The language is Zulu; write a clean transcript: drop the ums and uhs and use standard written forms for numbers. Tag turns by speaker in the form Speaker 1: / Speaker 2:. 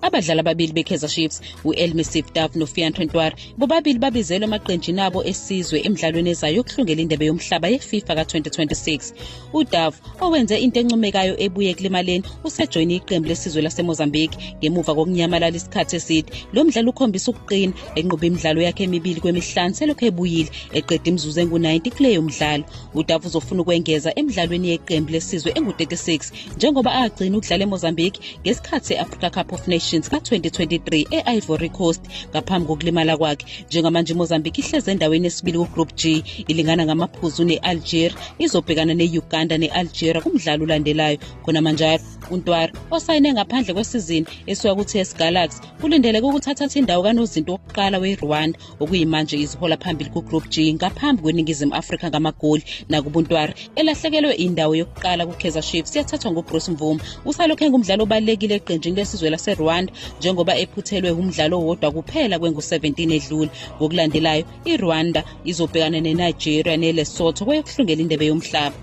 Speaker 1: Abadlali ababili beKaizer Chiefs, u-Elmisif Daf noFiyantre Ntwari, bobabili babizelwe emaqenjini abo esizwe emidlalweni ezayo yokuhlungela indebe yomhlaba yeFIFA ka-2026. uDaf, owenze into encomekayo ebuye ekulimaleni, usejoyine iqembu lesizwe laseMozambique ngemuva kokunyamalala isikhathi eside. Lo mdlalo ukhombisa ukuqina enqoba imidlalo yakhe emibili kwemihlanu selokhu ebuyile eqeda imizuzu engu-90 kuleyo mdlalo. uDaf uzofuna ukwengeza emidlalweni yeqembu lesizwe engu-36 njengoba agcina ukudlala eMozambique ngesikhathi se-Africa Cup of Nations ka-2023 e-Ivory Coast ngaphambi kokulimala kwakhe. Njengamanje iMozambique ihleze endaweni yesibili ku-Group G, ilingana ngamaphuzu ne-Algeria, izobhekana ne-Uganda ne-Algeria kumdlalo ulandelayo. Khona manje uNtwari, osayine ngaphandle kwesizini esuka ku-TS Galaxy, kulindeleke ukuthatha indawo kanozinto wokuqala weRwanda, okuyimanje izihola phambili ku-Group G ngaphambi kweNingizimu Afrika ngamagoli. Nakuba uNtwari elahlekelwe indawo yokuqala kuKaizer Chiefs yathathwa nguBruce Mvuma, usalokhu engumdlalo obalulekile eqenjini lesizwe laseRwanda njengoba ephuthelwe umdlalo owodwa kuphela kwengu-17 edlule. Ngokulandelayo iRwanda izobhekana neNigeria neLesotho kweyokuhlungela indebe yomhlaba.